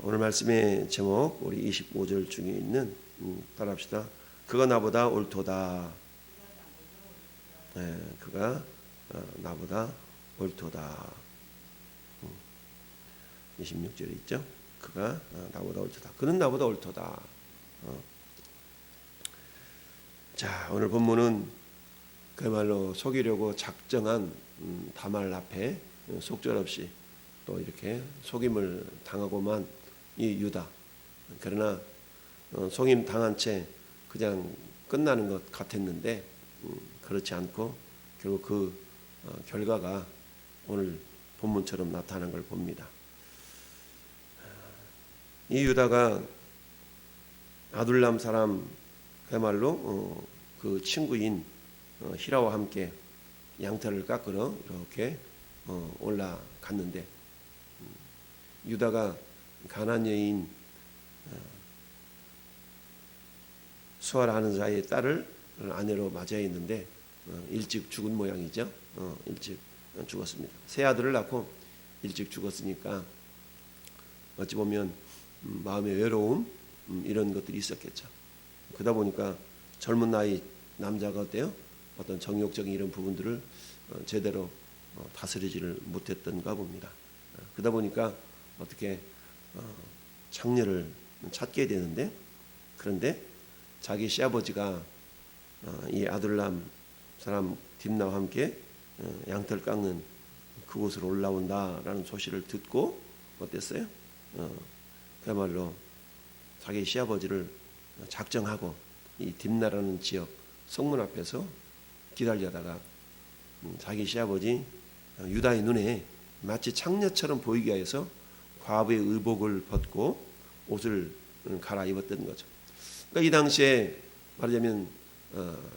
오늘 말씀의 제목 우리 25절 중에 있는 따라합시다. 그가 나보다 옳도다. 그가 나보다 옳도다. 26절에 있죠. 그가 나보다 옳도다. 그는 나보다 옳도다. 자, 오늘 본문은 그야말로 속이려고 작정한 다말 앞에 속절없이 또 이렇게 속임을 당하고만 이 유다. 그러나 속임 당한 채 그냥 끝나는 것 같았는데 그렇지 않고 결국 그 결과가 오늘 본문처럼 나타난 걸 봅니다. 이 유다가 아둘람 사람 그야말로 그 친구인 히라와 함께 양털을 깎으러 이렇게 올라갔는데 유다가 가나안 여인 수아라는 자의 딸을 아내로 맞이했는데 일찍 죽은 모양이죠. 일찍 죽었습니다. 세 아들을 낳고 일찍 죽었으니까 어찌 보면 마음의 외로움 이런 것들이 있었겠죠. 그러다 보니까 젊은 나이 남자가 어때요? 어떤 정욕적인 이런 부분들을 제대로 다스리지를 못했던가 봅니다. 그러다 보니까 어떻게 창녀를 찾게 되는데, 그런데 자기 시아버지가 이 아둘람 사람 딥나와 함께 양털 깎는 그곳으로 올라온다라는 소식을 듣고 어땠어요? 그야말로 자기 시아버지를 작정하고 이 딥나라는 지역 성문 앞에서 기다리다가 자기 시아버지 유다의 눈에 마치 창녀처럼 보이게 해서 과부의 의복을 벗고 옷을 갈아입었던 거죠. 그러니까 이 당시에 말하자면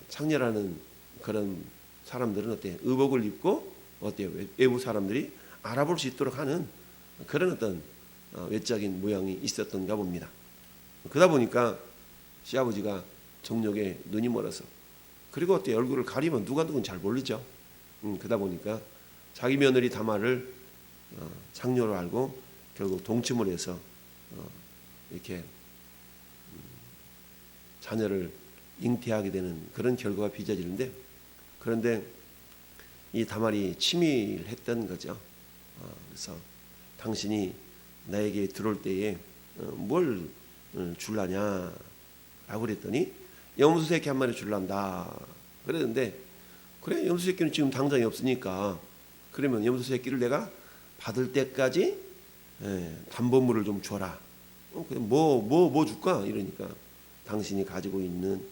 창녀라는 그런 사람들은 어때요? 의복을 입고 어때요? 외부 사람들이 알아볼 수 있도록 하는 그런 어떤 외적인 모양이 있었던가 봅니다. 그러다 보니까 시아버지가 정욕에 눈이 멀어서, 그리고 어때요? 얼굴을 가리면 누가 누군지 잘 모르죠. 그러다 보니까 자기 며느리 다말을 창녀로 알고 결국 동침을 해서 이렇게 자녀를 잉태하게 되는 그런 결과가 빚어지는데, 그런데 이 다말이 치밀했던 거죠. 그래서 당신이 나에게 들어올 때에 뭘 줄라냐 라고 그랬더니 염소 새끼 한 마리 줄란다 그랬는데, 그래 염소 새끼는 지금 당장이 없으니까 그러면 염소 새끼를 내가 받을 때까지 담보물을 좀 줘라. 뭐 줄까? 이러니까 당신이 가지고 있는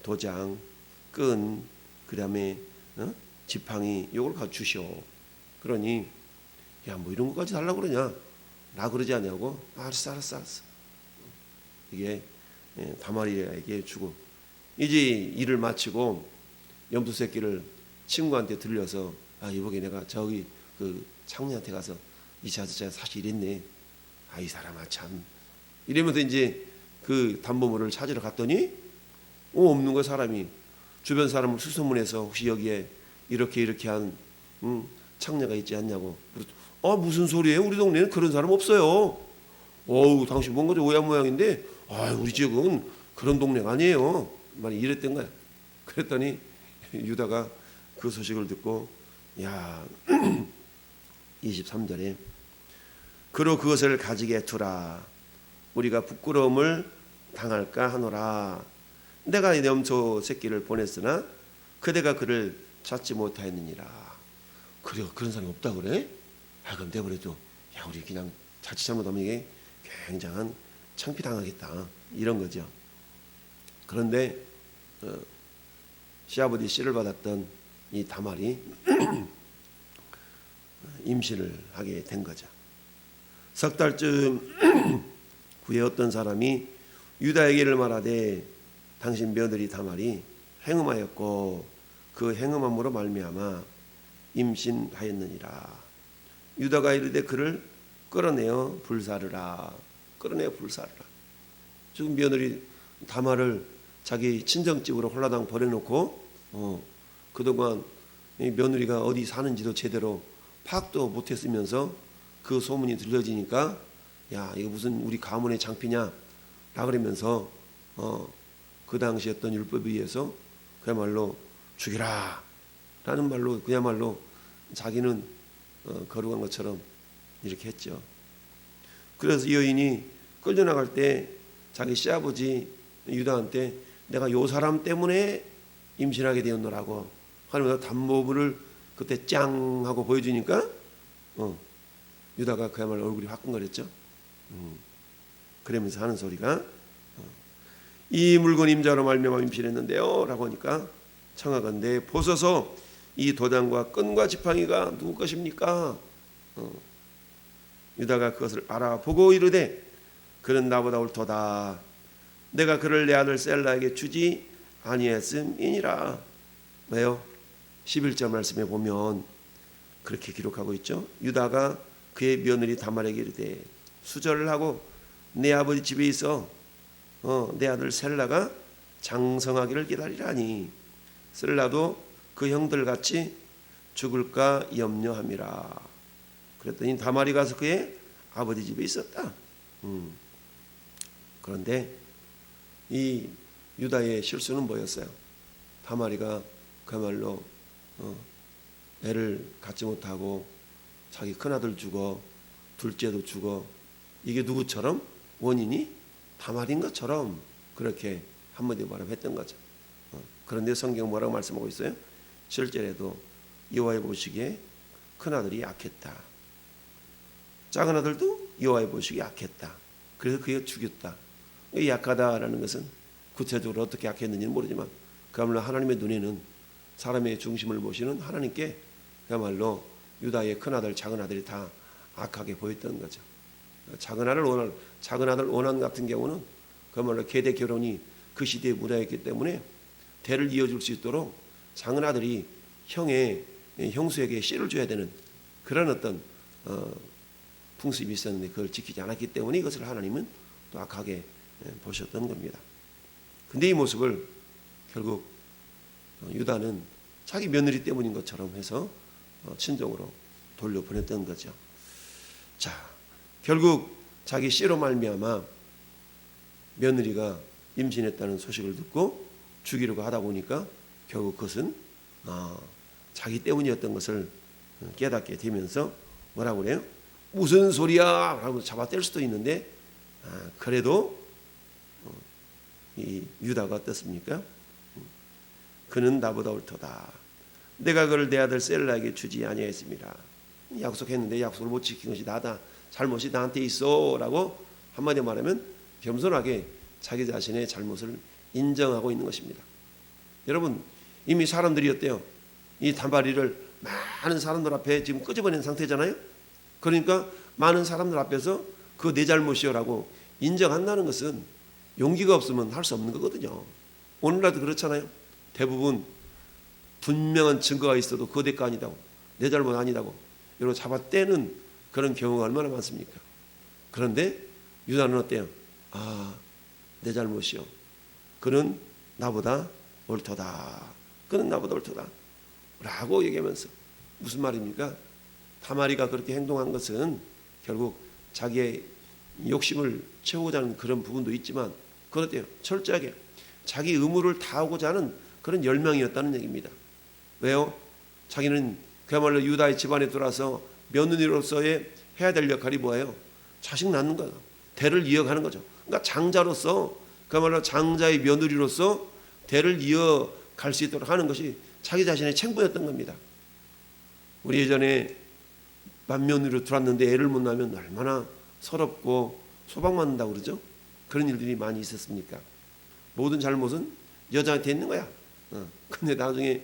도장, 끈, 그다음에 지팡이 요걸 가져 주시오. 그러니 야 뭐 이런 것까지 달라고 그러냐? 나 그러지 않냐고. 알았어. 이게 다말이에게 주고 이제 일을 마치고 염소 새끼를 친구한테 들려서 이보게 내가 저기 그 창녀한테 가서 이 자자 사실 이랬네. 이 사람아 참 이러면서 이제 그 담보물을 찾으러 갔더니 없는 거. 사람이 주변 사람을 수소문해서 혹시 여기에 이렇게 한 창녀가 있지 않냐고. 무슨 소리예요? 우리 동네는 그런 사람 없어요. 당신 뭔가 좀 오양 모양인데 우리 지역은 그런 동네가 아니에요. 막 이랬던 거야. 그랬더니 유다가 그 소식을 듣고 23절에 그로 그것을 가지게 두라. 우리가 부끄러움을 당할까 하노라. 내가 염소 새끼를 보냈으나 그대가 그를 찾지 못하였느니라. 그래 그런 사람이 없다 그래? 그럼 내버려도 우리 그냥 자칫 잘못하면 이게 굉장한 창피당하겠다 이런 거죠. 그런데 시아버지 씨를 받았던 이 다말이 임신을 하게 된 거죠. 석 달쯤 후에 어떤 사람이 유다에게를 말하되 당신 며느리 다말이 행음하였고 그 행음함으로 말미암아 임신하였느니라. 유다가 이르되 그를 끌어내어 불사르라. 지금 며느리 다말을 자기 친정집으로 홀라당 버려놓고 그동안 며느리가 어디 사는지도 제대로 파악도 못했으면서 그 소문이 들려지니까 야 이거 무슨 우리 가문의 장피냐 라 그러면서 그 당시 어떤 율법에 의해서 그야말로 죽이라 라는 말로 그야말로 자기는 거룩한 것처럼 이렇게 했죠. 그래서 이 여인이 끌려나갈 때 자기 시아버지 유다한테 내가 요 사람 때문에 임신하게 되었노라고 하면서 단모부를 그때 짱 하고 보여주니까 유다가 그야말로 얼굴이 화끈거렸죠. 그러면서 하는 소리가 이 물건 임자로 말미암아 임신했는데요 라고 하니까 청하건대 보소서 이 도장과 끈과 지팡이가 누구 것입니까? 유다가 그것을 알아보고 이르되 그는 나보다 옳도다. 내가 그를 내 아들 셀라에게 주지 아니했음이니라. 왜요? 11절 말씀에 보면 그렇게 기록하고 있죠. 유다가 그의 며느리 다말에게 이르되 수절을 하고 내 아버지 집에 있어 내 아들 셀라가 장성하기를 기다리라니 셀라도 그 형들같이 죽을까 염려함이라. 그랬더니 다말이 가서 그의 아버지 집에 있었다. 그런데 이 유다의 실수는 뭐였어요? 다말이가 그야말로 애를 갖지 못하고 자기 큰아들 죽어 둘째도 죽어 이게 누구처럼? 원인이 다말인 것처럼 그렇게 한마디로 말하면 했던 거죠. 그런데 성경 뭐라고 말씀하고 있어요? 7절에도 여호와의 보시기에 큰아들이 약했다. 작은 아들도 여호와의 보시기에 약했다. 그래서 그가 죽였다. 약하다라는 것은 구체적으로 어떻게 약했는지는 모르지만 그야말로 하나님의 눈에는 사람의 중심을 보시는 하나님께 그야말로 유다의 큰아들 작은 아들이 다 악하게 보였던 거죠. 작은 아들 원한 같은 경우는 그야말로 계대 결혼이 그 시대에 문화였기 때문에 대를 이어줄 수 있도록 작은 아들이 형수에게 씨를 줘야 되는 그런 어떤 풍습이 있었는데 그걸 지키지 않았기 때문에 이것을 하나님은 또 악하게 보셨던 겁니다. 근데 이 모습을 결국 유다는 자기 며느리 때문인 것처럼 해서 친정으로 돌려보냈던 거죠. 자, 결국 자기 씨로 말미암아 며느리가 임신했다는 소식을 듣고 죽이려고 하다 보니까 결국 그것은 자기 때문이었던 것을 깨닫게 되면서 뭐라고 그래요? 무슨 소리야? 하고 잡아뗄 수도 있는데 그래도 이 유다가 어떻습니까? 그는 나보다 옳도다. 내가 그를 내 아들 셀라에게 주지 아니하였습니다. 약속했는데 약속을 못 지킨 것이 나다. 잘못이 나한테 있어 라고 한마디로 말하면 겸손하게 자기 자신의 잘못을 인정하고 있는 것입니다. 여러분 이미 사람들이 어때요? 이 다말이를 많은 사람들 앞에 지금 끄집어낸 상태잖아요. 그러니까 많은 사람들 앞에서 그거 내 잘못이요라고 인정한다는 것은 용기가 없으면 할 수 없는 거거든요. 오늘날도 그렇잖아요. 대부분 분명한 증거가 있어도 그거 내 거 아니다고 내 잘못 아니다고 이러고 잡아떼는 그런 경우가 얼마나 많습니까? 그런데 유다는 어때요? 내 잘못이요. 그는 나보다 옳도다. 그는 나보다 옳도다. 라고 얘기하면서 무슨 말입니까? 다말이가 그렇게 행동한 것은 결국 자기의 욕심을 채우고자 하는 그런 부분도 있지만 그건 어때요? 철저하게 자기 의무를 다하고자 하는 그런 열망이었다는 얘기입니다. 왜요? 자기는 그야말로 유다의 집안에 들어와서 며느리로서의 해야 될 역할이 뭐예요? 자식 낳는 거예요. 대를 이어가는 거죠. 그러니까 장자로서 그야말로 장자의 며느리로서 대를 이어갈 수 있도록 하는 것이 자기 자신의 책무였던 겁니다. 우리 예전에 맏며느리로 들어왔는데 애를 못 낳으면 얼마나 서럽고 소박맞는다고 그러죠. 그런 일들이 많이 있었습니까? 모든 잘못은 여자한테 있는 거야. 근데 나중에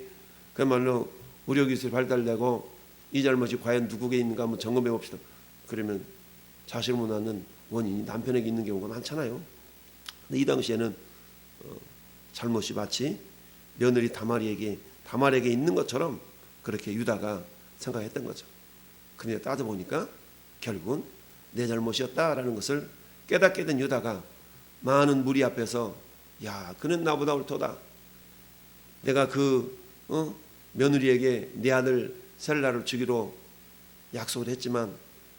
그야말로 의료기술이 발달되고 이 잘못이 과연 누구에게 있는가 한번 점검해 봅시다. 그러면 자식을 못 낳는 원인이 남편에게 있는 경우가 많잖아요. 근데 이 당시에는 잘못이 마치 며느리 다말에게 있는 것처럼 그렇게 유다가 생각했던 거죠. 근데 따져보니까 결국은 내 잘못이었다라는 것을 깨닫게 된 유다가 많은 무리 앞에서 야 그는 나보다 옳도다. 내가 그 며느리에게 내 아들 셀라를 주기로 약속을 했지만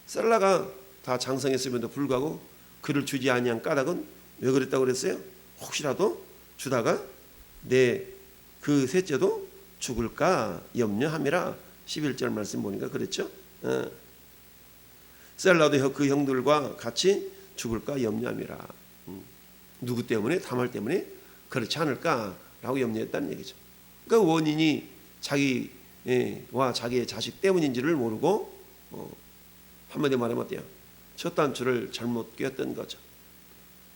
셀라가 다 장성했음에도 불구하고 그를 주지 아니한 까닭은 왜 그랬다고 그랬어요? 혹시라도 주다가 내 그 셋째도 죽을까 염려함이라. 11절 말씀 보니까 그랬죠. 셀라도 그 형들과 같이 죽을까 염려함이라. 누구 때문에? 다말 때문에 그렇지 않을까라고 염려했다는 얘기죠. 그러니까 원인이 자기와 자기의 자식 때문인지를 모르고 한마디로 말하면 어때요? 첫 단추를 잘못 꿰었던 거죠.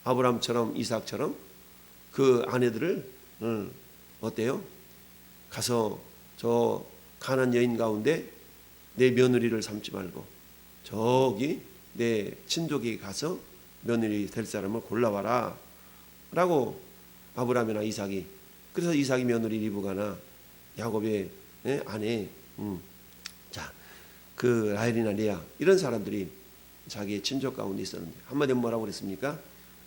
아브라함처럼 이삭처럼 그 아내들을 어때요? 가서 저 가나안 여인 가운데 내 며느리를 삼지 말고 저기 내 친족에게 가서 며느리 될 사람을 골라와라 라고 아브라함이나 이삭이, 그래서 이삭이 며느리 리브가나 야곱의 아내 그 라헬이나 레아 이런 사람들이 자기의 친족 가운데 있었는데 한마디로 뭐라고 그랬습니까?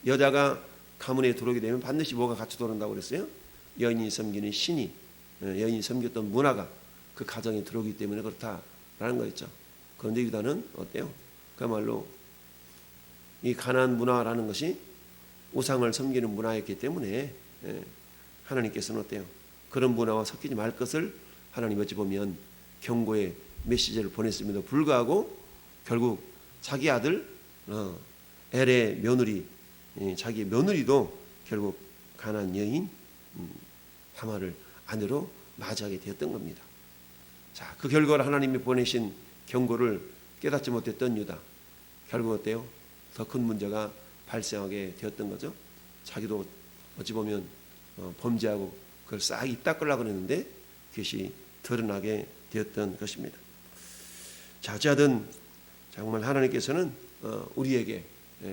여자가 가문에 들어오게 되면 반드시 뭐가 같이 들어온다고 그랬어요? 여인이 섬기는 신이, 여인이 섬겼던 문화가 그 가정에 들어오기 때문에 그렇다라는 거였죠. 그런데 유다는 어때요? 그야말로 이 가나안 문화라는 것이 우상을 섬기는 문화였기 때문에 하나님께서는 어때요? 그런 문화와 섞이지 말 것을 하나님 어찌 보면 경고의 메시지를 보냈음에도 불구하고 결국 자기 아들 엘의 며느리, 자기의 며느리도 결국 가나안 여인 다말을 아내로 맞이하게 되었던 겁니다. 자, 그 결과를 하나님이 보내신 경고를 깨닫지 못했던 유다, 결국 어때요? 더 큰 문제가 발생하게 되었던 거죠. 자기도 어찌 보면 범죄하고 그걸 싹 입 닦으려고 그랬는데 그것이 드러나게 되었던 것입니다. 자, 어쨌든 정말 하나님께서는 우리에게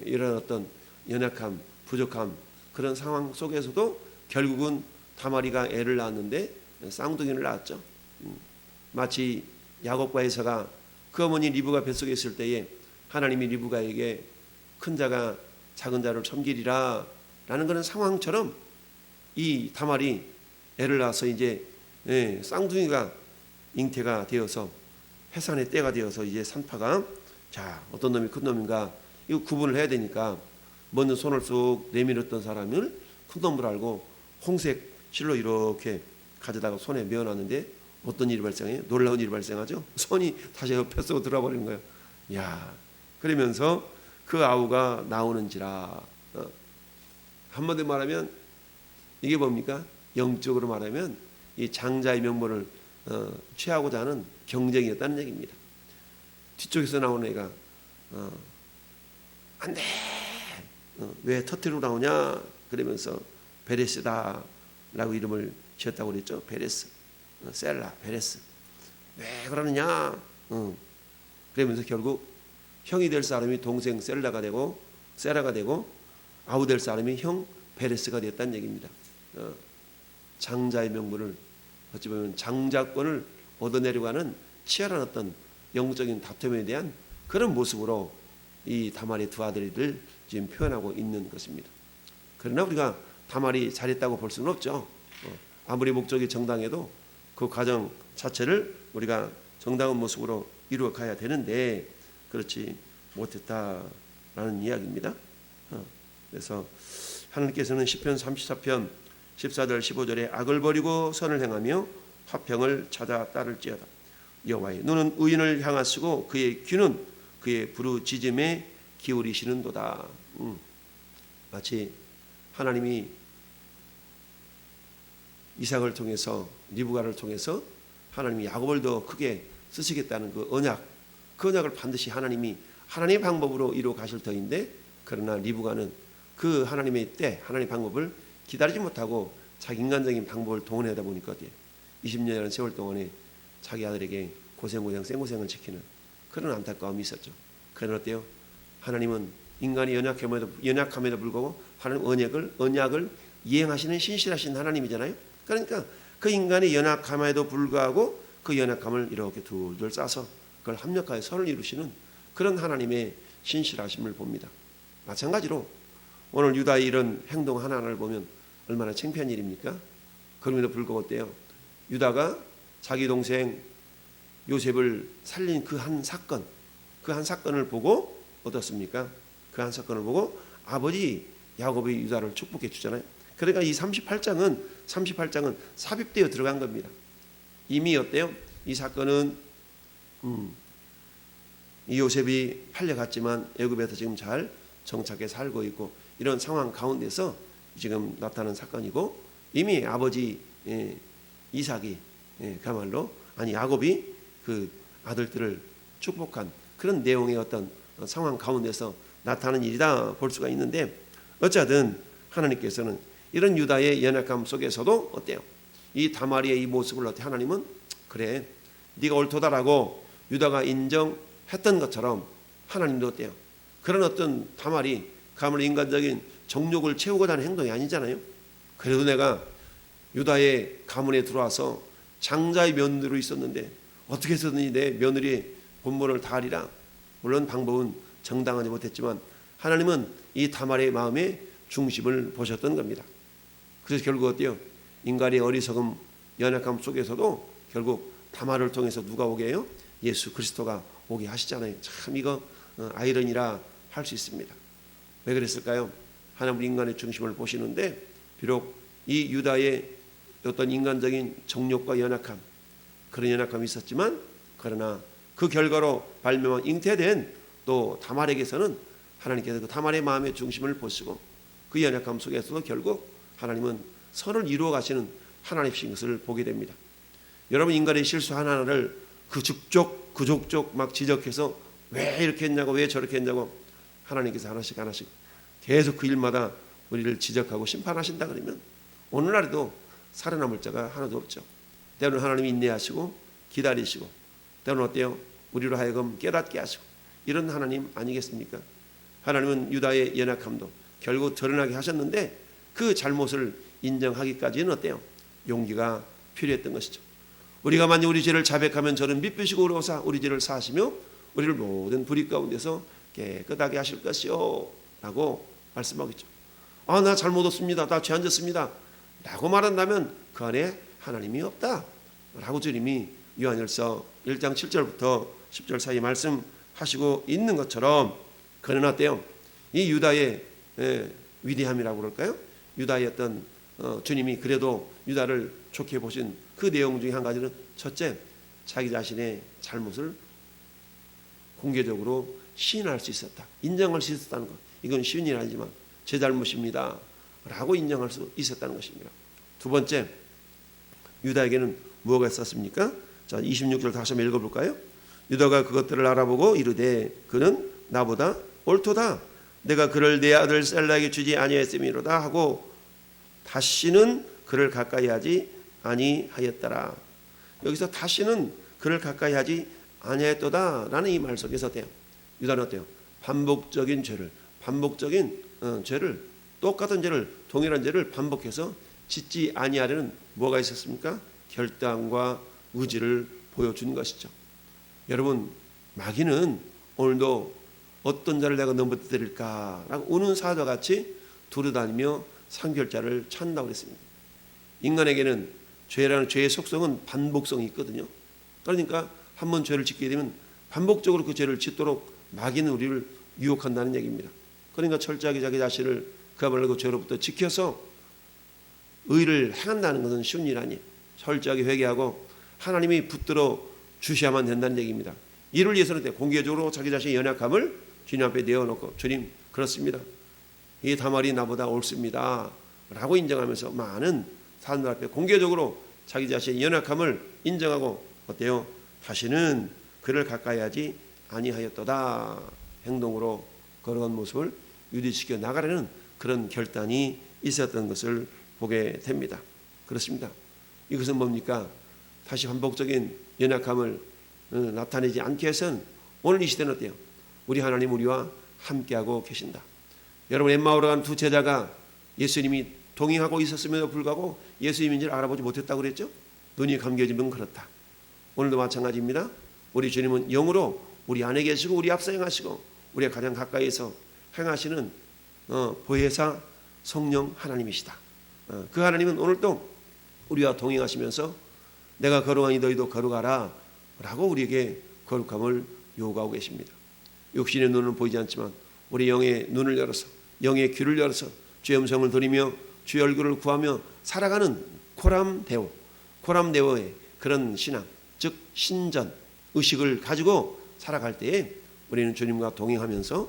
이런 어떤 연약함, 부족함 그런 상황 속에서도 결국은 다말이가 애를 낳았는데 쌍둥이를 낳았죠. 마치 야곱과 에서가 그 어머니 리브가 뱃속에 있을 때에 하나님이 리브가에게 큰 자가 작은 자를 섬기리라 라는 그런 상황처럼 이 다말이 애를 낳아서 이제 쌍둥이가 잉태가 되어서 해산의 때가 되어서 이제 산파가 자 어떤 놈이 큰 놈인가 이거 구분을 해야 되니까 먼저 손을 쑥 내밀었던 사람을 큰 놈을 알고 홍색 실로 이렇게 가져다가 손에 메어놨는데 어떤 일이 발생해요? 놀라운 일이 발생하죠. 손이 다시 뱃속으로 들어와 버리는 거예요. 야, 그러면서 그 아우가 나오는지라. 한마디로 말하면 이게 뭡니까? 영적으로 말하면 이 장자의 명분을 취하고자 하는 경쟁이었다는 얘기입니다. 뒤쪽에서 나오는 애가 안 돼. 왜 터트리고 나오냐? 그러면서 베레스다 라고 이름을 지었다고 그랬죠. 베레스, 셀라, 베레스. 왜 그러느냐? 그러면서 결국 형이 될 사람이 동생 셀라가 되고 세라가 되고 아우 될 사람이 형 베레스가 됐다는 얘기입니다. 장자의 명분을 어찌 보면 장자권을 얻어내려고 하는 치열한 어떤 영적인 다툼에 대한 그런 모습으로 이 다말의 두 아들들 지금 표현하고 있는 것입니다. 그러나 우리가 다말이 잘했다고 볼 수는 없죠. 아무리 목적이 정당해도 그 과정 자체를 우리가 정당한 모습으로 이루어 가야 되는데 그렇지 못했다라는 이야기입니다. 그래서 하나님께서는 시편 34편 14절 15절에 악을 버리고 선을 행하며 화평을 찾아 따를지어다. 여호와의 눈은 의인을 향하시고 그의 귀는 그의 부르짖음에 기울이시는도다. 마치 하나님이 이삭을 통해서 리브가를 통해서 하나님이 야곱을 더 크게 쓰시겠다는 그 언약을 반드시 하나님이 하나님의 방법으로 이루어 가실 터인데 그러나 리브가는 그 하나님의 때 하나님의 방법을 기다리지 못하고 자기 인간적인 방법을 동원하다 보니까 20년이라는 세월 동안에 자기 아들에게 고생 생고생을 지키는 그런 안타까움이 있었죠. 그러나 어때요? 하나님은 인간이 연약함에도 불구하고 하나님 언약을 이행하시는 신실하신 하나님이잖아요. 그러니까 그 인간의 연약함에도 불구하고 그 연약함을 이렇게 둘둘 싸서 그걸 합력하여 선을 이루시는 그런 하나님의 신실하심을 봅니다. 마찬가지로 오늘 유다의 이런 행동 하나하나를 보면 얼마나 창피한 일입니까? 그럼에도 불구하고 어때요? 유다가 자기 동생 요셉을 살린 그 한 사건을 보고 어떻습니까? 그 한 사건을 보고 아버지 야곱이 유다를 축복해 주잖아요. 그러니까 이 38장은 삽입되어 들어간 겁니다. 이미 어때요? 이 사건은 이 요셉이 팔려갔지만 애굽에서 지금 잘 정착해 살고 있고 이런 상황 가운데서 지금 나타난 사건이고, 이미 아버지 이삭이 그야말로 야곱이 그 아들들을 축복한 그런 내용의 어떤 상황 가운데서 나타나는 일이다 볼 수가 있는데, 어쨌든 하나님께서는 이런 유다의 연약함 속에서도 어때요? 이 다말이의 이 모습을 어때 하나님은 그래 네가 옳도다라고 유다가 인정했던 것처럼 하나님도 어때요? 그런 어떤 다말이 가물 인간적인 정욕을 채우고자 하는 행동이 아니잖아요. 그래도 내가 유다의 가문에 들어와서 장자의 며느리로 있었는데 어떻게 해서든지 내 며느리의 본분을 다하리라. 물론 방법은 정당하지 못했지만 하나님은 이 다말의 마음의 중심을 보셨던 겁니다. 그래서 결국 어때요? 인간의 어리석음, 연약함 속에서도 결국 다말을 통해서 누가 오게 해요? 예수 그리스도가 오게 하시잖아요. 참 이거 아이러니라 할 수 있습니다. 왜 그랬을까요? 하나님은 인간의 중심을 보시는데 비록 이 유다의 어떤 인간적인 정욕과 연약함, 그런 연약함이 있었지만 그러나 그 결과로 발명한 잉태된 또 다말에게서는 하나님께서 그 다말의 마음의 중심을 보시고 그 연약함 속에서도 결국 하나님은 선을 이루어 가시는 하나님이신 것을 보게 됩니다. 여러분, 인간의 실수 하나하나를 그 족족 막 지적해서 왜 이렇게 했냐고 왜 저렇게 했냐고 하나님께서 하나씩 계속 그 일마다 우리를 지적하고 심판하신다 그러면 오늘날에도 살아남을 자가 하나도 없죠. 때로는 하나님이 인내하시고 기다리시고 때로는 어때요? 우리로 하여금 깨닫게 하시고 이런 하나님 아니겠습니까? 하나님은 유다의 연약함도 결국 드러나게 하셨는데 그 잘못을 인정하기까지는 어때요? 용기가 필요했던 것이죠. 우리가 만약 우리 죄를 자백하면 저는 미쁘시고 의로우사 우리 죄를 사하시며 우리를 모든 불의 가운데서 깨끗하게 하실 것이요 라고 말씀하겠죠. 나 잘못 없습니다. 나 죄 안 졌습니다 라고 말한다면 그 안에 하나님이 없다 라고 주님이 요한일서 1장 7절부터 10절 사이에 말씀하시고 있는 것처럼, 그는 어때요? 이 유다의 위대함이라고 그럴까요? 유다의 어떤 주님이 그래도 유다를 좋게 보신 그 내용 중에 한 가지는 첫째, 자기 자신의 잘못을 공개적으로 시인할 수 있었다, 인정할 수 있었다는 것. 이건 쉬운 일 아니지만 제 잘못입니다 라고 인정할 수 있었다는 것입니다. 두 번째, 유다에게는 무엇가 있었습니까? 자, 26절 다시 한번 읽어볼까요? 유다가 그것들을 알아보고 이르되 그는 나보다 옳도다. 내가 그를 내 아들 셀라에게 주지 아니하였음이로다 하고 다시는 그를 가까이 하지 아니하였더라. 여기서 다시는 그를 가까이 하지 아니하였도다 라는 이 말 속에서 어때요? 유다는 어때요? 반복적인 죄를 똑같은 죄를 동일한 죄를 반복해서 짓지 아니하려는 뭐가 있었습니까? 결단과 의지를 보여주는 것이죠. 여러분, 마귀는 오늘도 어떤 자를 내가 넘어뜨릴까라고 우는 사자와 같이 두루다니며 상결자를 찾는다고 그랬습니다. 인간에게는 죄라는 죄의 속성은 반복성이 있거든요. 그러니까 한번 죄를 짓게 되면 반복적으로 그 죄를 짓도록 마귀는 우리를 유혹한다는 얘기입니다. 그러니까 철저하게 자기 자신을 그야말로 그 죄로부터 지켜서 의를 행한다는 것은 쉬운 일 아니에요. 철저하게 회개하고 하나님이 붙들어 주셔야만 된다는 얘기입니다. 이를 위해서는 공개적으로 자기 자신의 연약함을 주님 앞에 내어놓고 주님 그렇습니다. 이 다말이 나보다 옳습니다 라고 인정하면서 많은 사람들 앞에 공개적으로 자기 자신의 연약함을 인정하고 어때요? 다시는 그를 가까이 하지 아니하였도다. 행동으로 걸어간 모습을 유지시켜 나가려는 그런 결단이 있었던 것을 보게 됩니다. 그렇습니다. 이것은 뭡니까? 다시 반복적인 연약함을 나타내지 않게 해서는 오늘 이 시대는 어때요? 우리 하나님 우리와 함께하고 계신다. 여러분, 엠마오로 간 두 제자가 예수님이 동행하고 있었음에도 불구하고 예수님인지를 알아보지 못했다고 그랬죠? 눈이 감겨지면 그렇다. 오늘도 마찬가지입니다. 우리 주님은 영으로 우리 안에 계시고 우리 앞서 행하시고 우리가 가장 가까이에서 행하시는 보혜사 성령 하나님이시다. 그 하나님은 오늘도 우리와 동행하시면서 내가 거룩하니 너희도 거룩하라 라고 우리에게 거룩함을 요구하고 계십니다. 육신의 눈은 보이지 않지만 우리 영의 눈을 열어서, 영의 귀를 열어서 주의 음성을 들으며 주의 얼굴을 구하며 살아가는 코람데오의 그런 신앙, 즉 신전 의식을 가지고 살아갈 때에 우리는 주님과 동행하면서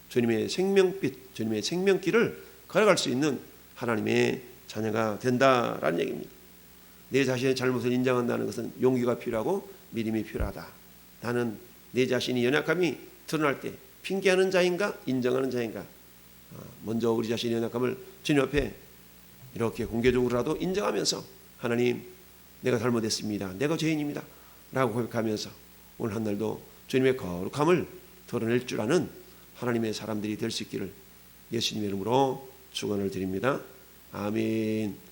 주님의 생명빛, 주님의 생명길을 걸어갈 수 있는 하나님의 자녀가 된다라는 얘기입니다. 내 자신의 잘못을 인정한다는 것은 용기가 필요하고 믿음이 필요하다. 나는 내 자신이 연약함이 드러날 때 핑계하는 자인가 인정하는 자인가, 먼저 우리 자신의 연약함을 주님 앞에 이렇게 공개적으로라도 인정하면서 하나님, 내가 잘못했습니다, 내가 죄인입니다 라고 고백하면서 오늘 한 날도 주님의 거룩함을 드러낼 줄 아는 하나님의 사람들이 될 수 있기를 예수님의 이름으로 축원을 드립니다. 아멘.